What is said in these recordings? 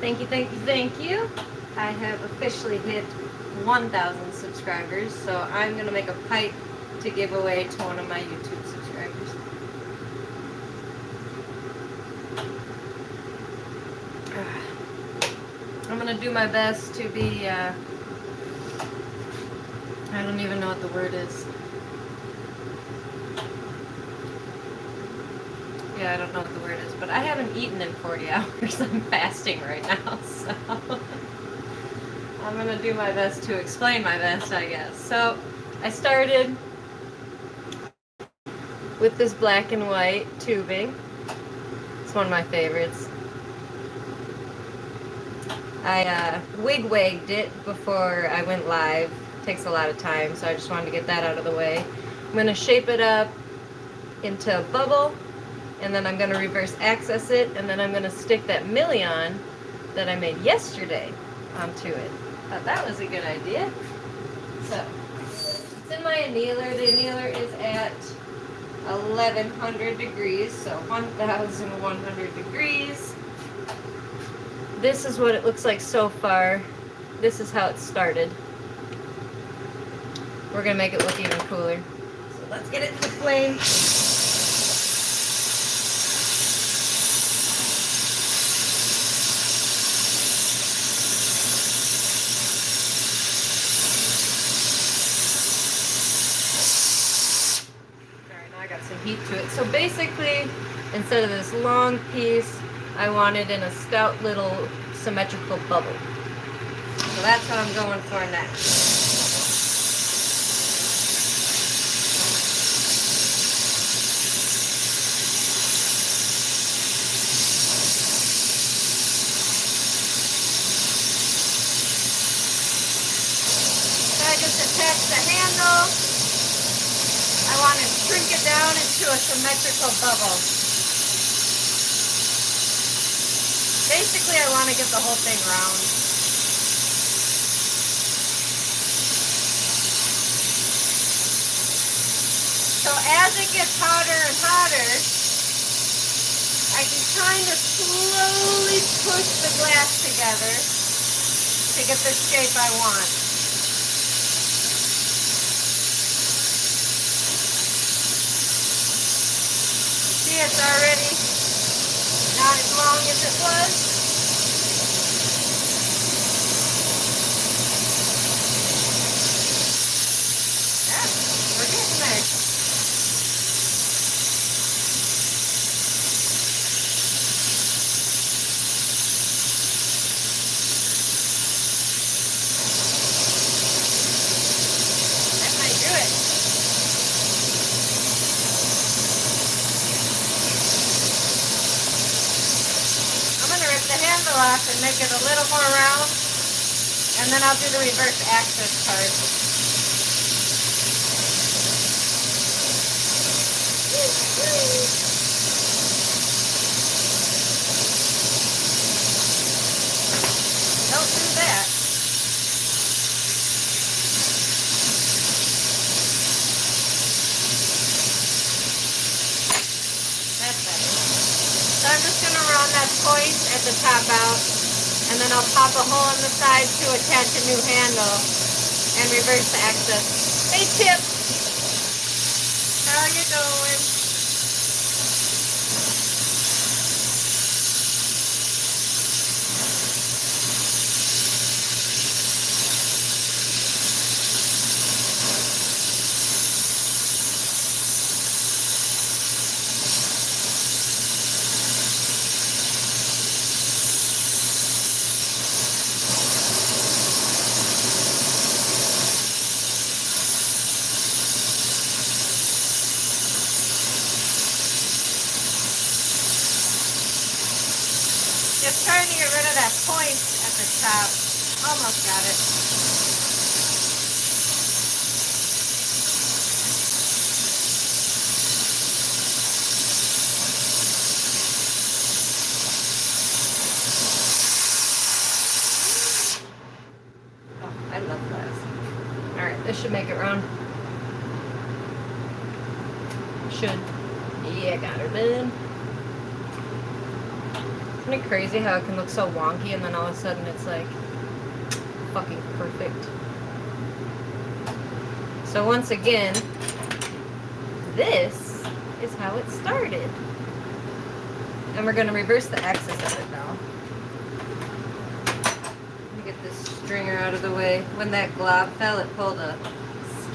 Thank you, thank you, thank you. I have officially hit 1,000 subscribers, so I'm going to make a pipe to give away to one of my YouTube subscribers. I'm going to do my best to be, I don't even know what the word is. Yeah, I don't know what the word is, but I haven't eaten in 40 hours. I'm fasting right now, so I'm going to do my best to explain my best, I guess. So I started with this black and white tubing. It's one of my favorites. I wig-wagged it before I went live. It takes a lot of time, so I just wanted to get that out of the way. I'm going to shape it up into a bubble, and then I'm going to reverse access it, and then I'm going to stick that million that I made yesterday onto it. Thought that was a good idea. So, it's in my annealer. The annealer is at 1100 degrees, so 1100 degrees. This is what it looks like so far. This is how it started. We're going to make it look even cooler. So let's get it to the flame. Alright, now I got some heat to it. So basically, instead of this long piece, I want it in a stout little symmetrical bubble. So that's what I'm going for next. So I just attach the handle. I want to shrink it down into a symmetrical bubble. Basically, I want to get the whole thing round. So as it gets hotter and hotter, I can kind of slowly push the glass together to get the shape I want. See, it's already not as long as it was. Yeah, we're getting there. That might do it. The handle off and make it a little more round, and then I'll do the reverse axis part. Don't do that. That's better. So I'm just going to round that point at the top out, and then I'll pop a hole in the side to attach a new handle and reverse the axis. Hey Chip! How you doing? Just trying to get rid of that point at the top. Almost got it. Oh, I love glass. Alright, this should make it round. Should. Yeah, got her done. Isn't it crazy how it can look so wonky and then all of a sudden it's like fucking perfect? So once again, this is how it started. And we're going to reverse the axis of it now. Let me get this stringer out of the way. When that glob fell, it pulled a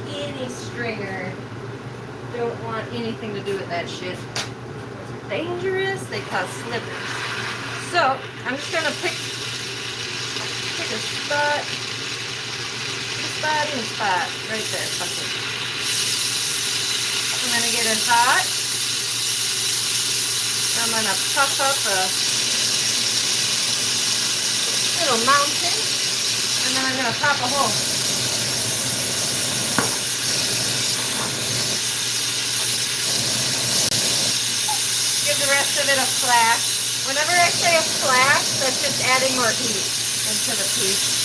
skinny stringer. Don't want anything to do with that shit. Those are dangerous. They cause slivers. So, I'm just going to pick a spot. Any spot. Right there. Fuck it. I'm going to get it hot. I'm going to puff up a little mountain. And then I'm going to pop a hole. Give the rest of it a flash. Whenever I say a flash, that's just adding more heat into the piece.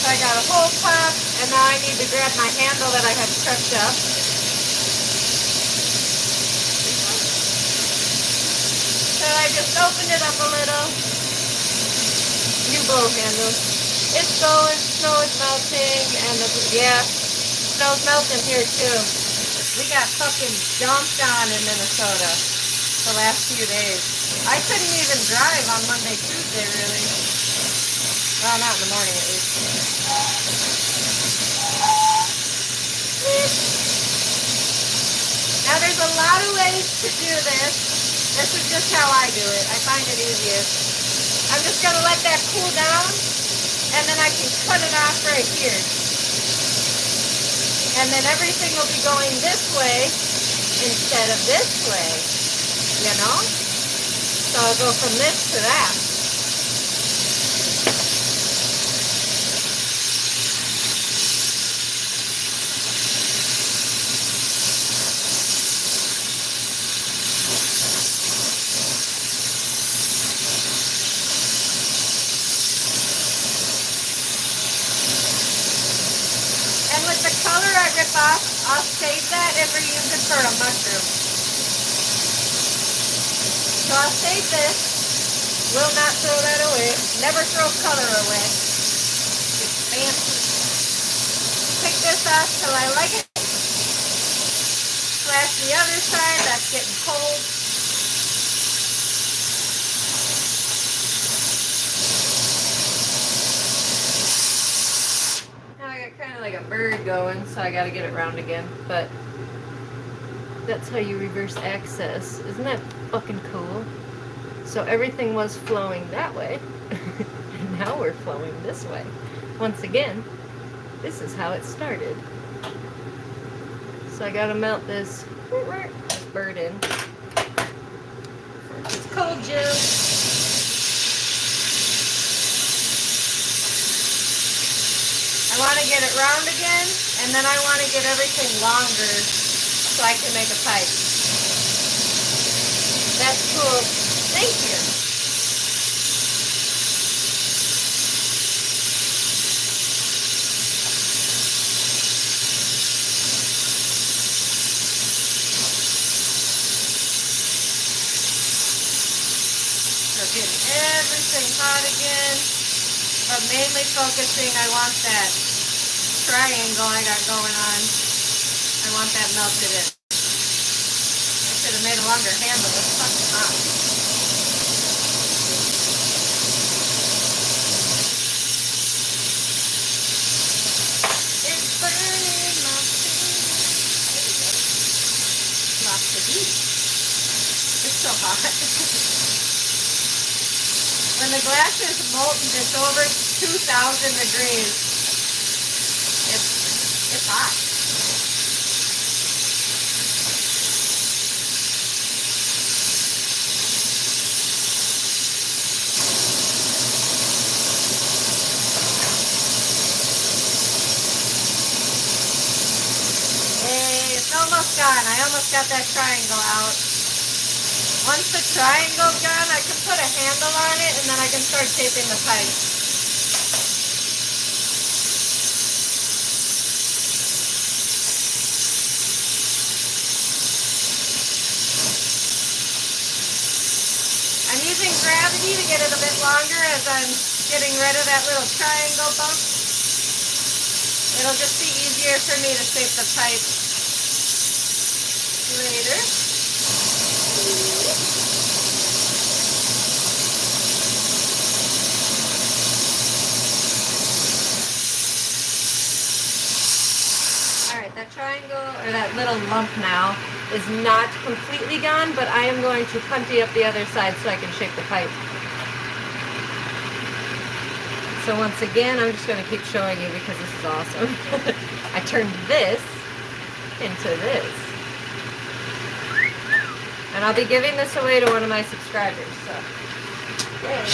So I got a hole pop, and now I need to grab my handle that I have prepped up. So I just opened it up a little. New blow handle. It's going, snow is melting, and snow's melting here too. We got fucking dumped on in Minnesota the last few days. I couldn't even drive on Monday, Tuesday, really. Well, not in the morning, at least. Now, there's a lot of ways to do this. This is just how I do it. I find it easiest. I'm just going to let that cool down, and then I can cut it off right here. And then everything will be going this way instead of this way, you know? So I'll go from this to that. And with the color I rip off, I'll save that and reuse it for a mushroom. So I'll save this. Will not throw that away. Never throw color away. It's fancy. Pick this off till I like it. Slash the other side. That's getting cold. Now I got kind of like a bird going, so I got to get it round again. But that's how you reverse access. Isn't that fucking cool? So everything was flowing that way. And now we're flowing this way. Once again, this is how it started. So I gotta melt this bird in. It's cold, Jill. I want to get it round again, and then I want to get everything longer so I can make a pipe. That's cool. Thank you. So getting everything hot again, but mainly focusing, I want that triangle I got going on. I want that melted in. I should have made a longer handle. It's fucking hot. It's burning my fingers. Lots of heat. It's so hot. When the glass is molten, it's over 2,000 degrees. It's hot. Hey, it's almost gone. I almost got that triangle out. Once the triangle's gone, I can put a handle on it and then I can start taping the pipe. I'm using gravity to get it a bit longer as I'm getting rid of that little triangle bump. It'll just be easier for me to shape the pipe later. Alright, that triangle, or that little lump now, is not completely gone, but I am going to punty up the other side so I can shape the pipe. So once again, I'm just going to keep showing you because this is awesome. I turned this into this. And I'll be giving this away to one of my subscribers. So, yay.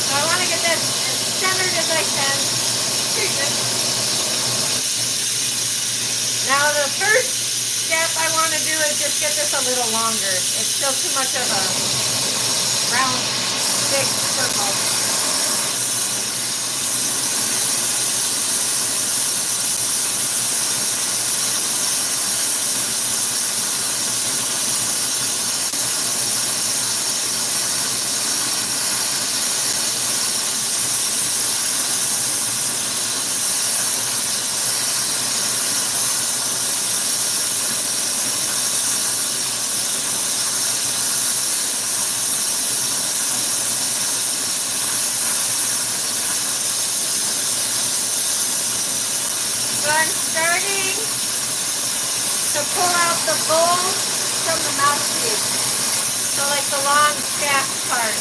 So I want to get that as centered as I can. Now the first step I want to do is just get this a little longer. It's still too much of a round, thick circle. So I'm starting to pull out the bowl from the mouthpiece. So like the long shaft part.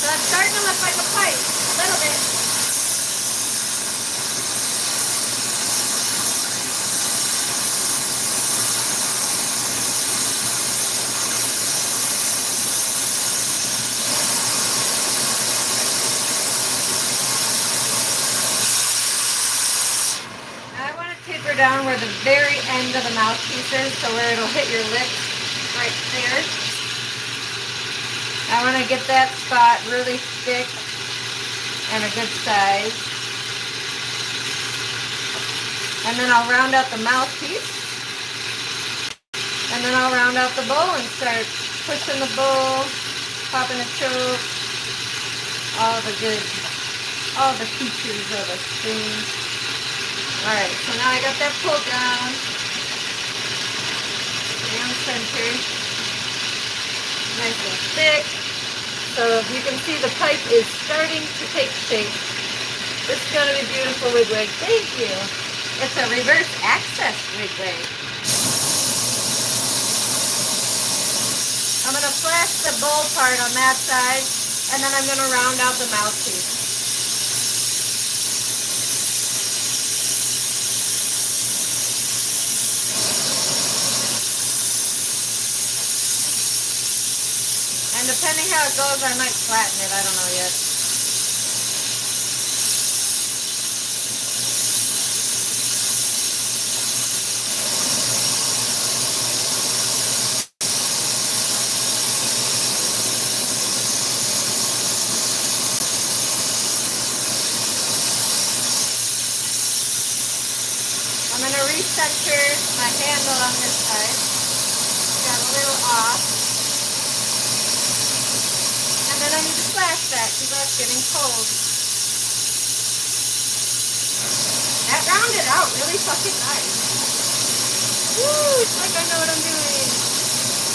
So it's starting to look like a pipe, a little bit. Now I want to taper down where the very end of the mouthpiece is, so where it'll hit your lips right there. I want to get that spot really thick and a good size. And then I'll round out the mouthpiece. And then I'll round out the bowl and start pushing the bowl, popping the choke, all the features of a spoon. Alright, so now I got that pulled down. Down center. Nice and thick. So you can see the pipe is starting to take shape. This is going to be beautiful wigwag. Thank you. It's a reverse access wigwag. I'm going to flash the bowl part on that side, and then I'm going to round out the mouthpiece. And depending how it goes, I might flatten it. I don't know yet. I'm going to recenter my handle on this side. Got a little off. And then I need to flash that because that's getting cold. That rounded out really fucking nice. Woo, it's like I know what I'm doing.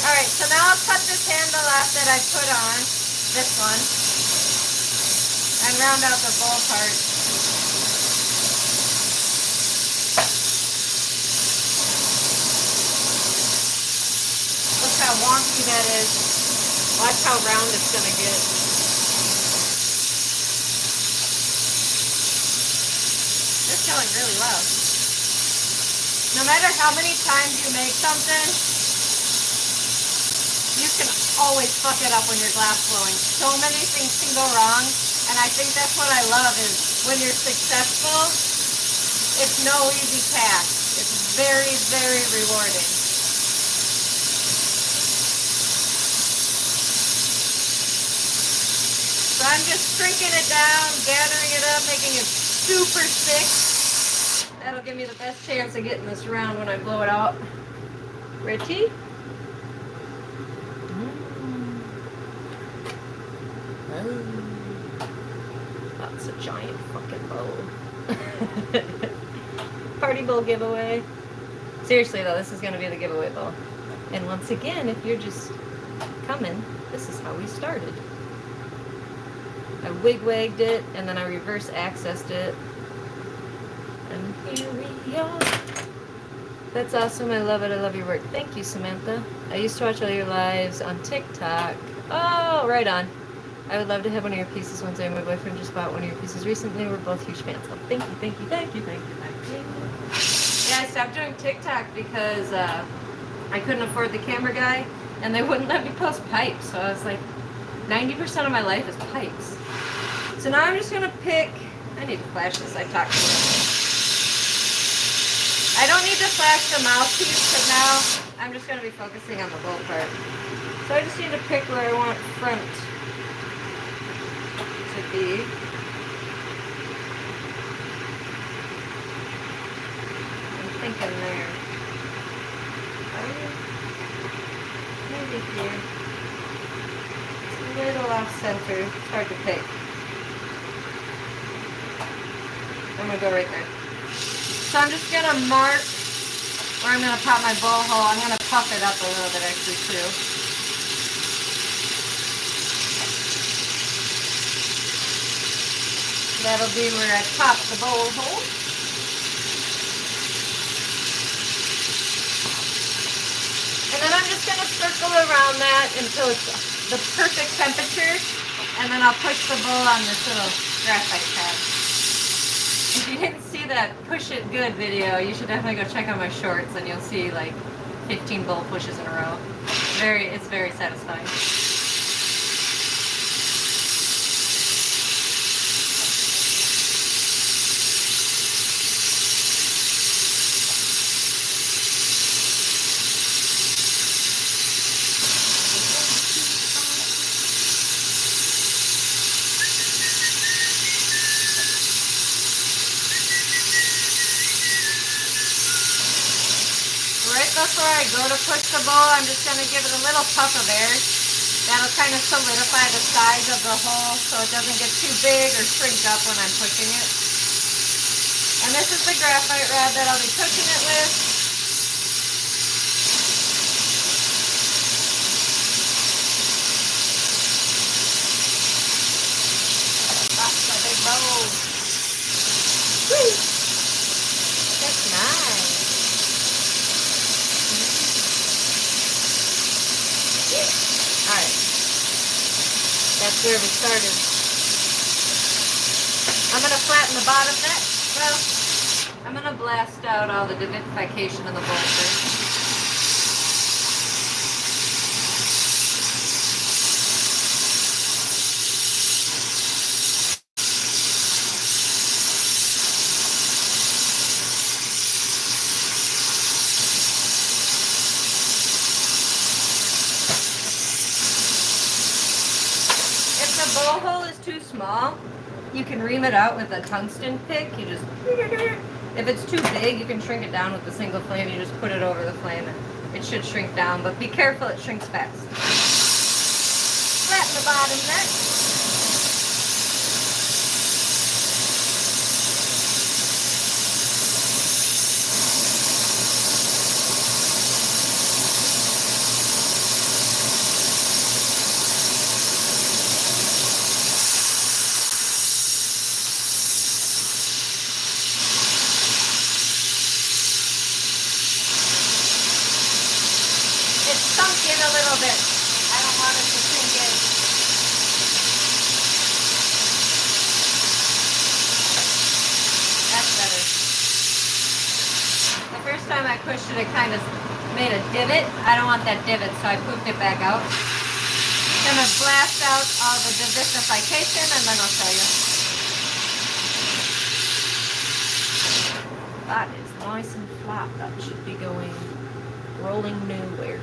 Alright, so now I'll cut this handle off that I put on, this one, and round out the bowl part. Look how wonky that is. Watch how round it's going to get. It's going really well. No matter how many times you make something, you can always fuck it up when you're glass blowing. So many things can go wrong, and I think that's what I love is when you're successful, it's no easy task. It's very, very rewarding. So I'm just shrinking it down, gathering it up, making it super thick. That'll give me the best chance of getting this round when I blow it out. Richie? That's a giant fucking bowl. Party bowl giveaway. Seriously though, this is going to be the giveaway bowl. And once again, if you're just coming, this is how we started. I wig-wagged it, and then I reverse accessed it. And here we are. That's awesome. I love it. I love your work. Thank you, Samantha. I used to watch all your lives on TikTok. Oh, right on. I would love to have one of your pieces one day. My boyfriend just bought one of your pieces recently. We're both huge fans. Oh, thank you, thank you, thank you, thank you, thank you. Yeah, I stopped doing TikTok because I couldn't afford the camera guy, and they wouldn't let me post pipes. So I was like, 90% of my life is pipes. So now I'm just going to pick, I need to flash this, I talked to it. I don't need to flash the mouthpiece because now I'm just going to be focusing on the bowl part. So I just need to pick where I want front to be. I'm thinking there. Maybe here. It's a little off center. It's hard to pick. I'm going to go right there. So I'm just going to mark where I'm going to pop my bowl hole. I'm going to puff it up a little bit actually too. That'll be where I pop the bowl hole. And then I'm just going to circle around that until it's the perfect temperature. And then I'll push the bowl on this little graphite pad. If you didn't see that Push It Good video, you should definitely go check out my shorts and you'll see like 15 bowl pushes in a row. It's very satisfying. Before I go to push the bowl, I'm just going to give it a little puff of air. That'll kind of solidify the size of the hole so it doesn't get too big or shrink up when I'm pushing it. And this is the graphite rod that I'll be pushing it with. That's a big bowl. Woo! That's nice. Alright, that's where we started. I'm going to flatten the bottom next. Well, I'm going to blast out all the devitrification in the bowl first. Bowl hole is too small, you can ream it out with a tungsten pick. You just, if it's too big, you can shrink it down with a single flame. You just put it over the flame and it should shrink down, but be careful, it shrinks fast. Flatten the bottom next. A little bit. I don't want it to sink in. time I pushed it, it kind of made a divot. I don't want that divot, so I poofed it back out. I'm gonna blast out all the diversification and then I'll show you. That is nice and flat. That should be going rolling nowhere.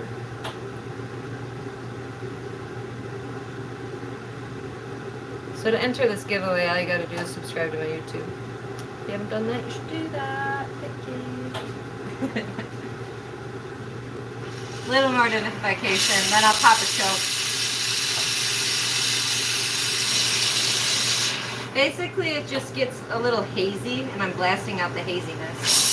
So to enter this giveaway, all you gotta do is subscribe to my YouTube. If you haven't done that, you should do that. Thank you. Little more diversification, then I'll pop a choke. Basically, it just gets a little hazy, and I'm blasting out the haziness.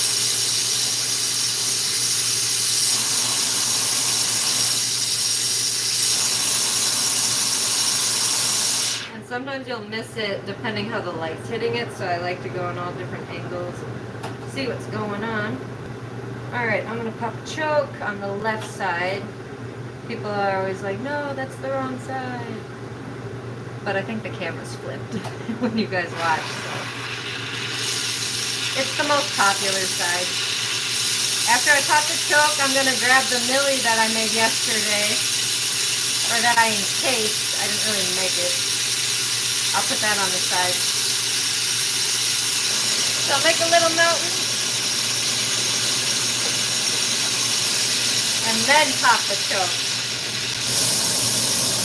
And sometimes you'll miss it depending how the light's hitting it, so I like to go in all different angles and see what's going on. Alright, I'm going to pop a choke on the left side. People are always like, no, that's the wrong side. But I think the camera's flipped when you guys watch, so. It's the most popular side. After I pop the choke, I'm going to grab the millie that I made yesterday, or that I encased. I didn't really make it. I'll put that on the side. So I'll make a little mountain, and then pop the choke.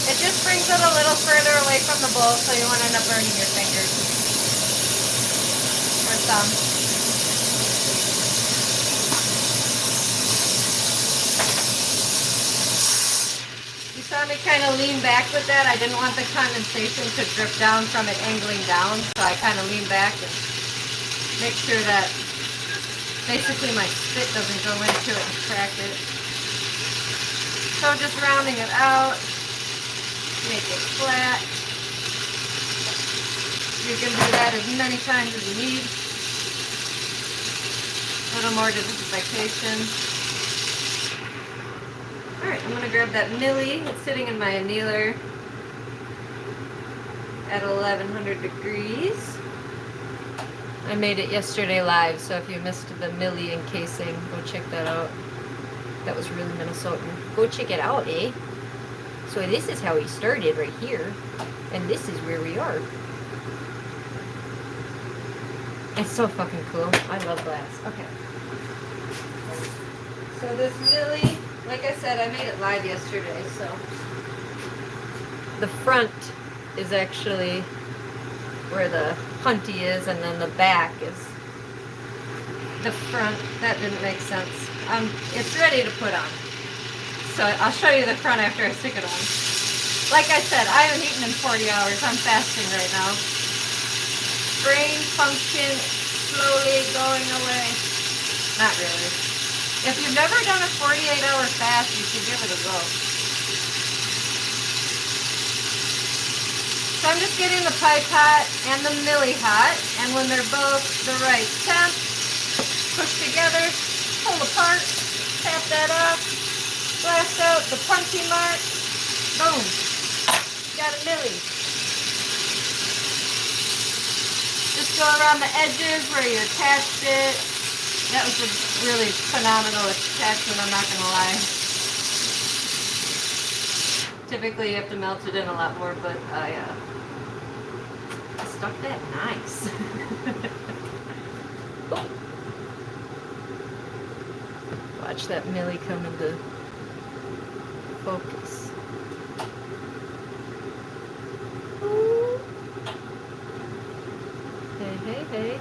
It just brings it a little further away from the bowl so you won't end up burning your fingers. Or thumb. You saw me kind of lean back with that. I didn't want the condensation to drip down from it angling down, so I kind of lean back and make sure that basically my spit doesn't go into it and crack it. So just rounding it out. Make it flat. You can do that as many times as you need. A little more diversification. Alright, I'm going to grab that millie. It's sitting in my annealer at 1100 degrees. I made it yesterday live, so if you missed the millie encasing, go check that out. That was really Minnesotan. Go check it out, eh? So this is how we started right here, and this is where we are. It's so fucking cool. I love glass. Okay. So this millie, like I said, I made it live yesterday, so. The front is actually where the punty is, and then the back is the front. That didn't make sense. It's ready to put on. So I'll show you the front after I stick it on. Like I said, I haven't eaten in 40 hours. I'm fasting right now. Brain function slowly going away. Not really. If you've never done a 48-hour fast, you should give it a go. So I'm just getting the pie hot and the millie hot, and when they're both the right temp, push together, pull apart, tap that off. Blast out the punchy mark. Boom. Got a millie. Just go around the edges where you attached it. That was a really phenomenal attachment, I'm not going to lie. Typically you have to melt it in a lot more, but I stuck that nice. Oh. Watch that millie come into focus. Ooh. Hey.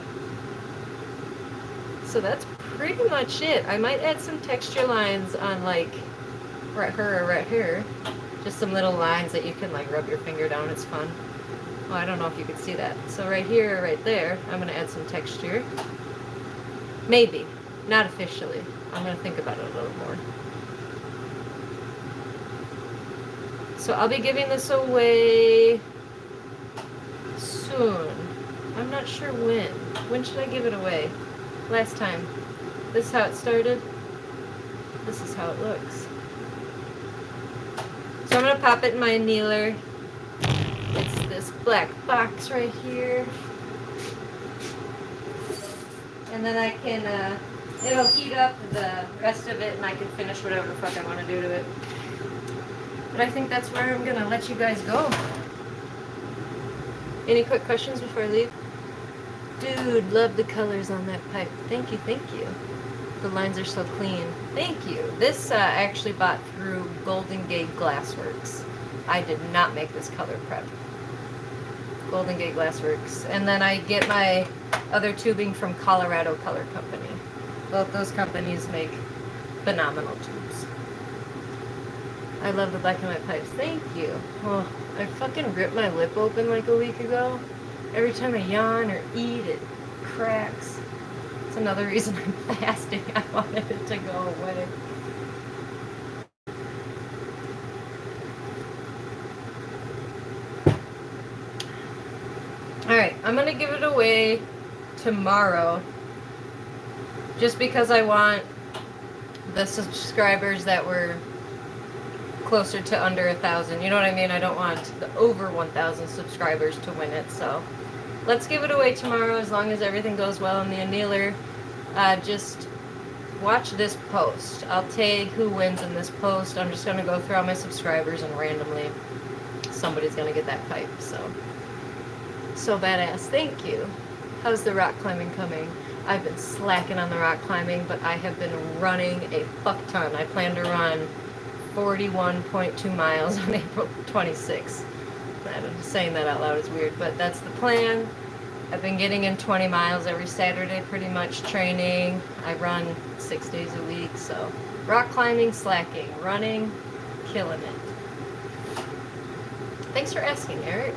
So that's pretty much it. I might add some texture lines on like right here. Just some little lines that you can like rub your finger down. It's fun. Well, I don't know if you can see that. So right here, right there, I'm going to add some texture. Maybe. Not officially. I'm going to think about it a little more. So I'll be giving this away soon. I'm not sure when. When should I give it away? Last time. This is how it started. This is how it looks. So I'm going to pop it in my annealer. It's this black box right here. And then I can It'll heat up the rest of it and I can finish whatever the fuck I want to do to it. But I think that's where I'm going to let you guys go. Any quick questions before I leave? Dude, love the colors on that pipe. Thank you, thank you. The lines are so clean. Thank you. This actually bought through Golden Gate Glassworks. I did not make this color prep. Golden Gate Glassworks. And then I get my other tubing from Colorado Color Company. Both those companies make phenomenal tubes. I love the black and white pipes. Thank you. Oh, I fucking ripped my lip open like a week ago. Every time I yawn or eat, it cracks. It's another reason I'm fasting. I wanted it to go away. Alright, I'm going to give it away tomorrow. Just because I want the subscribers that were closer to under 1,000. You know what I mean? I don't want the over 1,000 subscribers to win it. So let's give it away tomorrow as long as everything goes well in the annealer. Just watch this post. I'll tag who wins in this post. I'm just going to go through all my subscribers and randomly somebody's going to get that pipe. So badass. Thank you. How's the rock climbing coming? I've been slacking on the rock climbing, but I have been running a fuck ton. I plan to run 41.2 miles on April 26th. Saying that out loud is weird, but that's the plan. I've been getting in 20 miles every Saturday, pretty much training. I run 6 days a week, so rock climbing, slacking, running, killing it. Thanks for asking, Eric.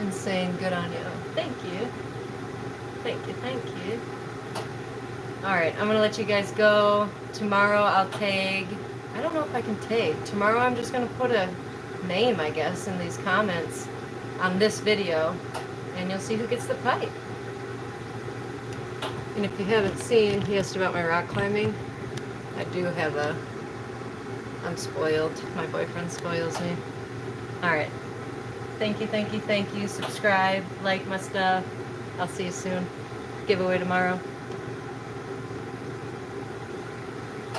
And saying good on you. Thank you. Thank you, thank you. Alright, I'm going to let you guys go. Tomorrow I'll tag. I don't know if I can tag. Tomorrow I'm just going to put a name, I guess, in these comments on this video. And you'll see who gets the pipe. And if you haven't seen, he asked about my rock climbing. I do have a... I'm spoiled. My boyfriend spoils me. Alright. Thank you, thank you, thank you. Subscribe, like my stuff. I'll see you soon. Giveaway tomorrow.